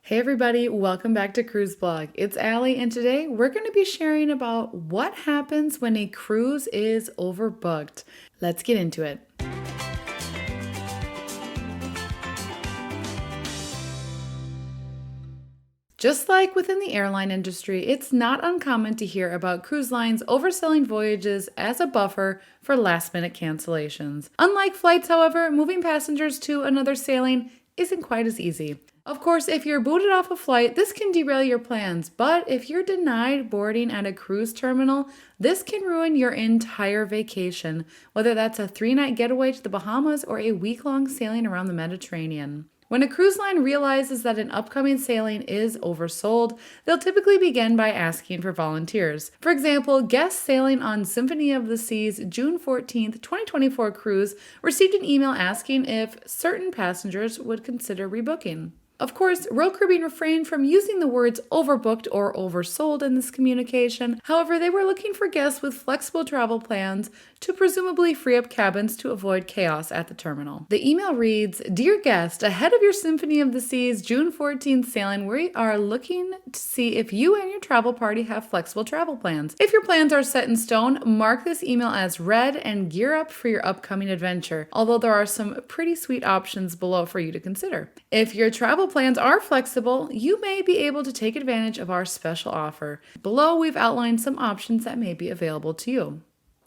Hey everybody, welcome back to Cruise Blog. It's Allie, and today we're going to be sharing about what happens when a cruise is overbooked. Let's get into it. Just like within the airline industry, it's not uncommon to hear about cruise lines overselling voyages as a buffer for last-minute cancellations. Unlike flights, however, moving passengers to another sailing isn't quite as easy. Of course, if you're booted off a flight, this can derail your plans, but if you're denied boarding at a cruise terminal, this can ruin your entire vacation, whether that's a 3-night getaway to the Bahamas or a week-long sailing around the Mediterranean. When a cruise line realizes that an upcoming sailing is oversold, they'll typically begin by asking for volunteers. For example, guests sailing on Symphony of the Seas June 14th, 2024 cruise received an email asking if certain passengers would consider rebooking. Of course, Royal Caribbean refrained from using the words overbooked or oversold in this communication. However, they were looking for guests with flexible travel plans to presumably free up cabins to avoid chaos at the terminal. The email reads, "Dear guest, ahead of your Symphony of the Seas June 14th sailing, we are looking to see if you and your travel party have flexible travel plans. If your plans are set in stone, mark this email as read and gear up for your upcoming adventure, although there are some pretty sweet options below for you to consider. If your travel plans are flexible, you may be able to take advantage of our special offer. Below, we've outlined some options that may be available to you."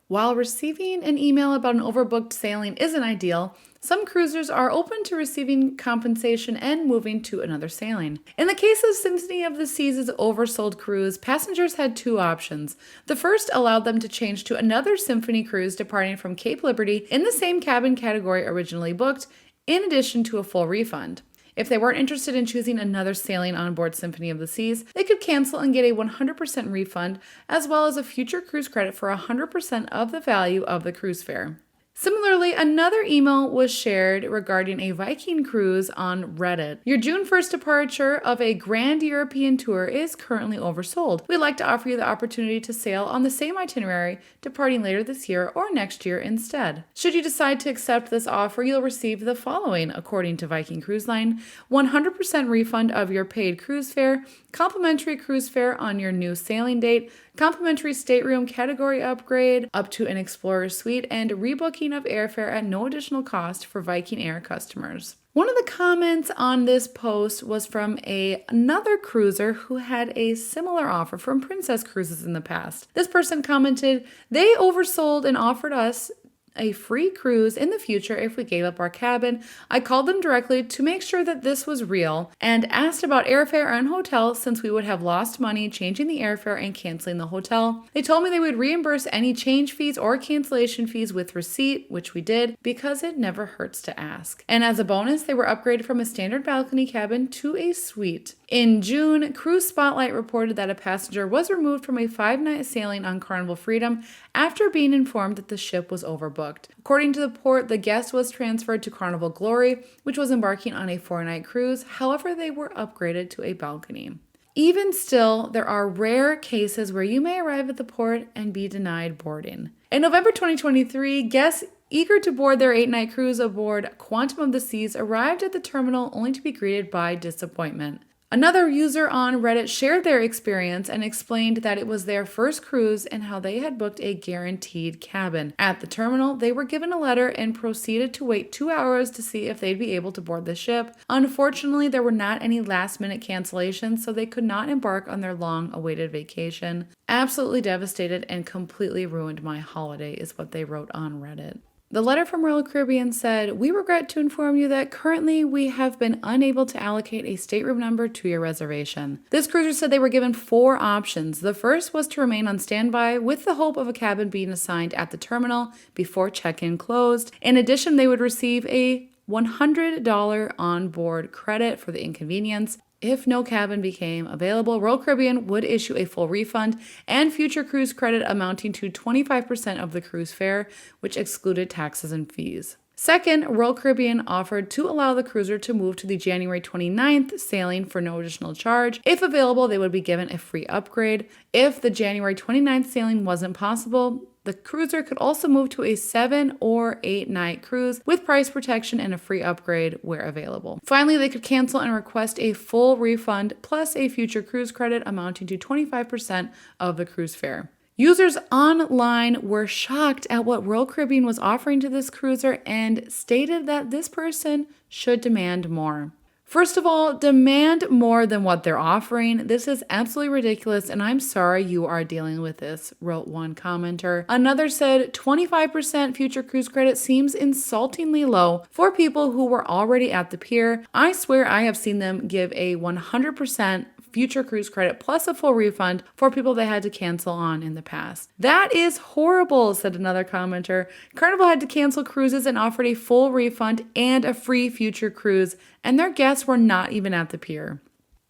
While receiving an email about an overbooked sailing isn't ideal, some cruisers are open to receiving compensation and moving to another sailing. In the case of Symphony of the Seas' Oversold Cruise, passengers had two options. The first allowed them to change to another Symphony cruise departing from Cape Liberty in the same cabin category originally booked, in addition to a full refund. If they weren't interested in choosing another sailing on board Symphony of the Seas, they could cancel and get a 100% refund, as well as a future cruise credit for 100% of the value of the cruise fare. Similarly, another email was shared regarding a Viking cruise on Reddit. Your June 1st departure of a grand European tour is currently oversold. We'd like to offer you the opportunity to sail on the same itinerary, departing later this year or next year instead. Should you decide to accept this offer, you'll receive the following, according to Viking Cruise Line: 100% refund of your paid cruise fare, complimentary cruise fare on your new sailing date, complimentary stateroom category upgrade up to an Explorer Suite, and rebooking of airfare at no additional cost for Viking Air customers. One of the comments on this post was from another cruiser who had a similar offer from Princess Cruises in the past. This person commented, "They oversold and offered us a free cruise in the future if we gave up our cabin. I called them directly to make sure that this was real and asked about airfare and hotel since we would have lost money changing the airfare and canceling the hotel. They told me they would reimburse any change fees or cancellation fees with receipt, which we did because it never hurts to ask. And as a bonus, they were upgraded from a standard balcony cabin to a suite." In June, Cruise Spotlight reported that a passenger was removed from a 5-night sailing on Carnival Freedom after being informed that the ship was overbooked. According to the port, the guest was transferred to Carnival Glory, which was embarking on a 4-night cruise. However, they were upgraded to a balcony. Even still, there are rare cases where you may arrive at the port and be denied boarding. In November 2023, guests eager to board their 8-night cruise aboard Quantum of the Seas arrived at the terminal only to be greeted by disappointment. Another user on Reddit shared their experience and explained that it was their first cruise and how they had booked a guaranteed cabin. At the terminal, they were given a letter and proceeded to wait 2 hours to see if they'd be able to board the ship. Unfortunately, there were not any last-minute cancellations, so they could not embark on their long-awaited vacation. "Absolutely devastated and completely ruined my holiday," is what they wrote on Reddit. The letter from Royal Caribbean said, "We regret to inform you that currently we have been unable to allocate a stateroom number to your reservation." This cruiser said they were given 4 options. The first was to remain on standby with the hope of a cabin being assigned at the terminal before check-in closed. In addition, they would receive a $100 onboard credit for the inconvenience. If no cabin became available, Royal Caribbean would issue a full refund and future cruise credit amounting to 25% of the cruise fare, which excluded taxes and fees. Second, Royal Caribbean offered to allow the cruiser to move to the January 29th sailing for no additional charge. If available, they would be given a free upgrade. If the January 29th sailing wasn't possible, The cruiser could also move to a 7 or 8 night cruise with price protection and a free upgrade where available. Finally, they could cancel and request a full refund plus a future cruise credit amounting to 25% of the cruise fare. Users online were shocked at what Royal Caribbean was offering to this cruiser and stated that this person should demand more. First of all, demand more than what they're offering. This is absolutely ridiculous, and I'm sorry you are dealing with this, wrote one commenter. Another said 25% future cruise credit seems insultingly low for people who were already at the pier. I swear I have seen them give a 100% future cruise credit plus a full refund for people they had to cancel on in the past. That is horrible, said another commenter. Carnival had to cancel cruises and offered a full refund and a free future cruise, and their guests were not even at the pier.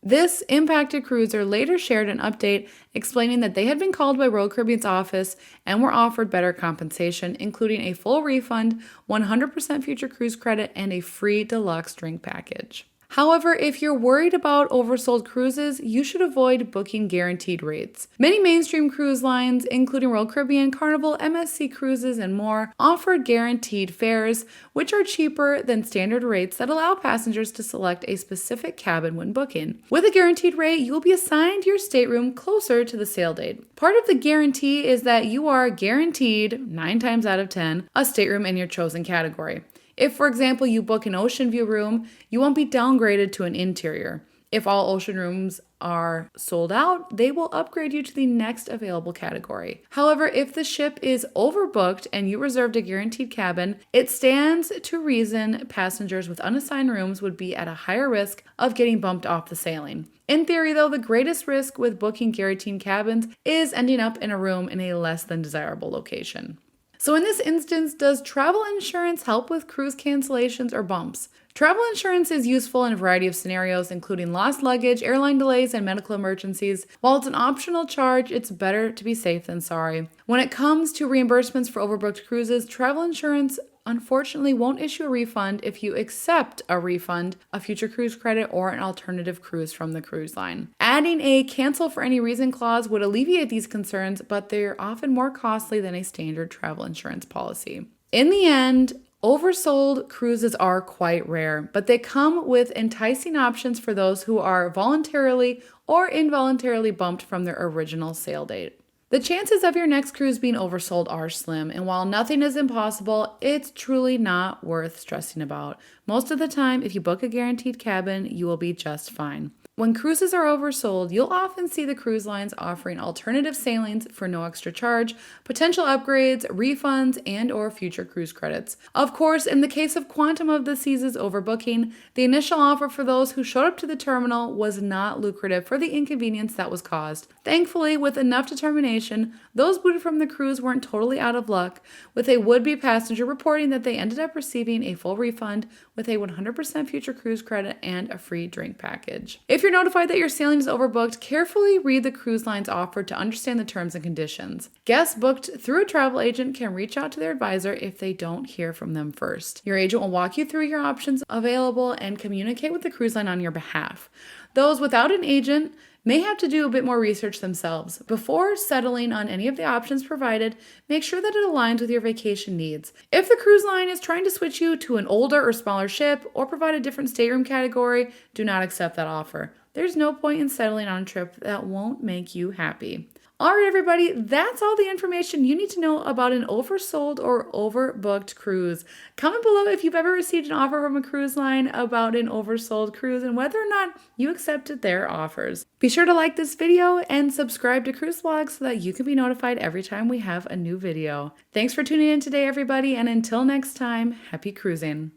This impacted cruiser later shared an update explaining that they had been called by Royal Caribbean's office and were offered better compensation, including a full refund, 100% future cruise credit, and a free deluxe drink package. However, if you're worried about oversold cruises, you should avoid booking guaranteed rates. Many mainstream cruise lines, including Royal Caribbean, Carnival, MSC Cruises, and more, offer guaranteed fares, which are cheaper than standard rates that allow passengers to select a specific cabin when booking. With a guaranteed rate, you will be assigned your stateroom closer to the sail date. Part of the guarantee is that you are guaranteed, 9 times out of 10, a stateroom in your chosen category. If, for example, you book an ocean view room, you won't be downgraded to an interior. If all ocean rooms are sold out, they will upgrade you to the next available category. However, if the ship is overbooked and you reserved a guaranteed cabin, it stands to reason passengers with unassigned rooms would be at a higher risk of getting bumped off the sailing. In theory, though, the greatest risk with booking guaranteed cabins is ending up in a room in a less than desirable location. So in this instance, does travel insurance help with cruise cancellations or bumps? Travel insurance is useful in a variety of scenarios, including lost luggage, airline delays, and medical emergencies. While it's an optional charge, it's better to be safe than sorry. When it comes to reimbursements for overbooked cruises, travel insurance unfortunately won't issue a refund if you accept a refund, a future cruise credit, or an alternative cruise from the cruise line. Adding a cancel for any reason clause would alleviate these concerns, but they're often more costly than a standard travel insurance policy. In the end, oversold cruises are quite rare, but they come with enticing options for those who are voluntarily or involuntarily bumped from their original sail date. The chances of your next cruise being oversold are slim, and while nothing is impossible, it's truly not worth stressing about. Most of the time, if you book a guaranteed cabin, you will be just fine. When cruises are oversold, you'll often see the cruise lines offering alternative sailings for no extra charge, potential upgrades, refunds, and/or future cruise credits. Of course, in the case of Quantum of the Seas' overbooking, the initial offer for those who showed up to the terminal was not lucrative for the inconvenience that was caused. Thankfully, with enough determination, those booted from the cruise weren't totally out of luck, with a would-be passenger reporting that they ended up receiving a full refund with a 100% future cruise credit and a free drink package. If you're notified that your sailing is overbooked, carefully read the cruise line's offer to understand the terms and conditions. Guests booked through a travel agent can reach out to their advisor if they don't hear from them first. Your agent will walk you through your options available and communicate with the cruise line on your behalf. Those without an agent may have to do a bit more research themselves. Before settling on any of the options provided, make sure that it aligns with your vacation needs. If the cruise line is trying to switch you to an older or smaller ship or provide a different stateroom category, do not accept that offer. There's no point in settling on a trip that won't make you happy. All right, everybody, that's all the information you need to know about an oversold or overbooked cruise. Comment below if you've ever received an offer from a cruise line about an oversold cruise and whether or not you accepted their offers. Be sure to like this video and subscribe to Cruise Vlogs so that you can be notified every time we have a new video. Thanks for tuning in today, everybody, and until next time, happy cruising.